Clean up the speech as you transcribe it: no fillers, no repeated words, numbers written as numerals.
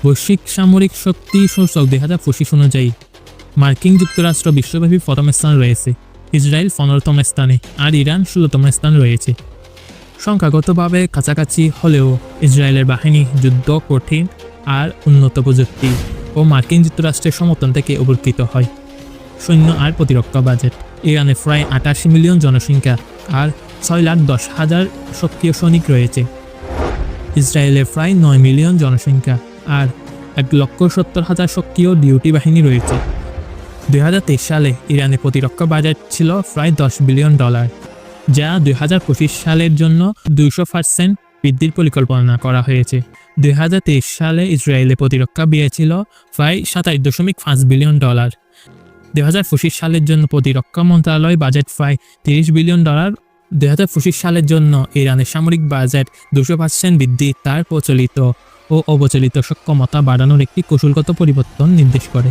বৈশ্বিক সামরিক শক্তি সূচক 2025 অনুযায়ী মার্কিন যুক্তরাষ্ট্র বিশ্বব্যাপী প্রথম স্থানে রয়েছে, ইসরায়েল 15তম স্থানে আর ইরান 16তম স্থানে রয়েছে। সংখ্যাগতভাবে কাছাকাছি হলেও ইসরায়েলের বাহিনী যুদ্ধ কঠিন আর উন্নত প্রযুক্তি ও মার্কিন যুক্তরাষ্ট্রের সমর্থন থেকে উপকৃত হয়। সৈন্য আর প্রতিরক্ষা বাজেট। ইরানে প্রায় 88 মিলিয়ন জনসংখ্যা আর 6,10,000 সক্রিয় সৈনিক রয়েছে। ইসরায়েলে প্রায় 9 মিলিয়ন জনসংখ্যা আর 1,70,000 সক্রিয় ডিউটি বাহিনী রয়েছে। 2023 সালে ইরানের প্রতিরক্ষা বাজেট ছিল প্রায় $10 বিলিয়ন, যা 2025 সালের জন্য 200% বৃদ্ধির পরিকল্পনা করা হয়েছে। 2023 সালে ইসরায়েলের প্রতিরক্ষা ব্যয় ছিল প্রায় $27.5 বিলিয়ন। 2025 সালের জন্য প্রতিরক্ষা মন্ত্রণালয় বাজেট প্রায় $30 বিলিয়ন। 2025 সালের জন্য ইরানের সামরিক বাজেট 200% বৃদ্ধি তার প্রচলিত ও অপ্রচলিত সক্ষমতা বাড়ানোর একটি কৌশলগত পরিবর্তন নির্দেশ করে।